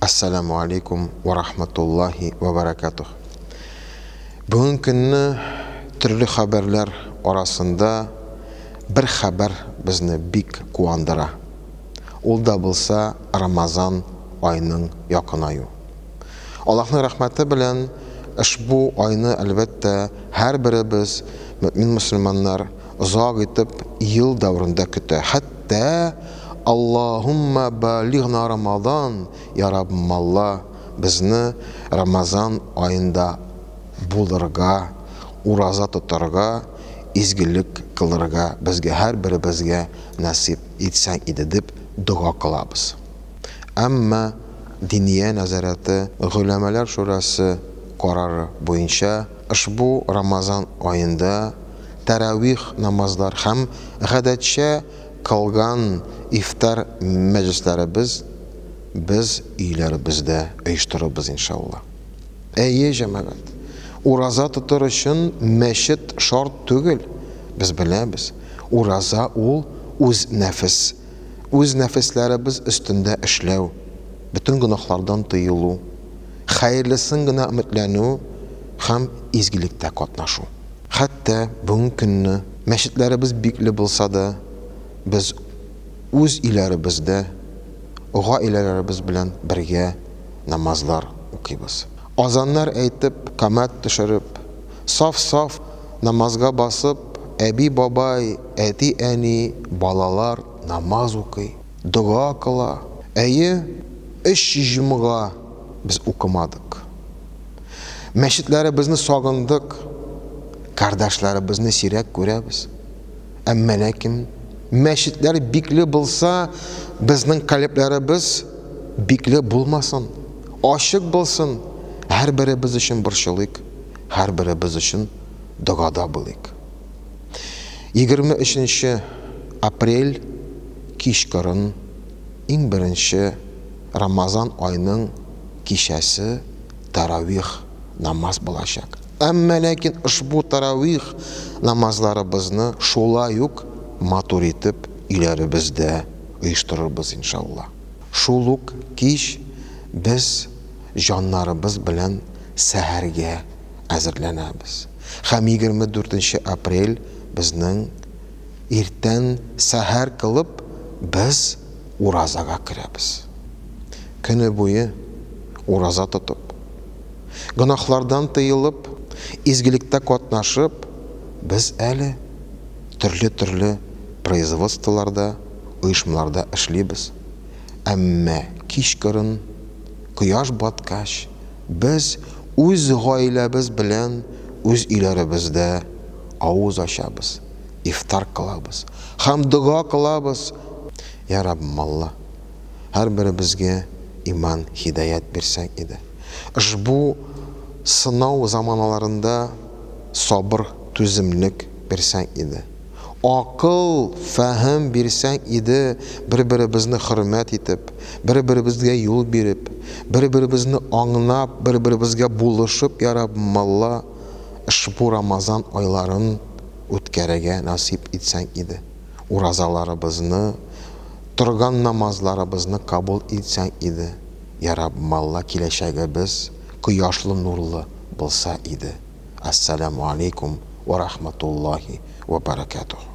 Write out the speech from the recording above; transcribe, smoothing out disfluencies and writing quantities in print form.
Assalamualaikum warahmatullahi wabarakatuh. Бүгін күнні түрлі хабарлар арасында бір хабар бізні бик қуандыра. Ол да болса Рамазан айының якынаю. Аллаһның рахмәте белән ушбу айны әлбәттә һәр беребез мөмин мөселманнар озак итеп ел дәврендә көтә. Хәтта Аллаһумма балигна Рамазан, я Раббым Алла, безне Рамазан айында булырга, ураза тотарга, изгелек кылырга, безгә һәр беребезгә насип итсәң иде дип дуа кылабыз. Әмма диния назараты, гыйләмәләр шурасы карары буенча ушбу Рамазан айында таравих намазлар һәм гадәтчә кылган ифтар мәҗлесләребез без өйләребездә оештырабыз иншалла. Әйе җәмәгать, ураза тотар өчен мәчет шарт түгел. Без беләбез, ураза ул үз нәфесләребез өстендә эшләү, бөтен гөнаһлардан тыелу, хәерлесен генә өметләнү һәм изгелектә катнашу. Хәтта бүген көнне мәчетләребез бикле булса да, без үз иләребездә гаиләләребез белән бергә намазлар укыйбыз. Азаннар әйтеп, камәт төшереп, саф-саф намазга басып, әби бабай, әти әни, балалар намаз укый, дуа кыла. Әйе, 3 җомга без укымадык. Мәчетләребезне сагындык, кардәшләребезне сирәк күрәбез. Әмма ләкин мәчетләр бикле булса, безнең каләпләребез бикле булмасын, ачык булсын. Һәр беребез өчен борчылыйк, һәр беребез өчен дугада булыйк. 23 апрель кичкырын иң беренче Рамазан айының кичәсе таравих намаз булачак. Әмма ләкин ушбу таравих намазларыбызны шулай ук матур итеп өйләребездә оештырырбыз иншалла. Шул ук кич без җаннарыбыз белән сәһәргә әзерләнәбез. Һәм 24 апрель безнең иртән сәһәр кылып без уразага керәбез. Көне буе ураза тотып, гөнаһлардан тыелып, изгелектә катнашып, без әле төрле производстволарда, оешмаларда эшлибез. Әмма кичкырын кояш баткач, без үз гаиләбез белән үз иләребездә авыз ачабыз, ифтар кылабыз, һәм дуа кылабыз. Я Раббым Алла, һәр беребезгә иман, һидаят бирсәң иде. Ушбу сынау заманаларында сабыр, түземлек бирсәң иде. Акыл, фәһем бирсәң иде, бер-беребезне хөрмәт итеп, бер-беребезгә юл биреп, бер-беребезне аңлап, бер-беребезгә булышып, я Раббым Алла, ушбу Рамазан айларын үткәрергә насип итсәң иде. Уразаларыбызны, торган намазларыбызны кабул итсәң иде. Я Раббым Алла, киләчәгебез кояшлы, нурлы булса иде. Ассаламу алейкум ва рахматуллахи ва баракатух.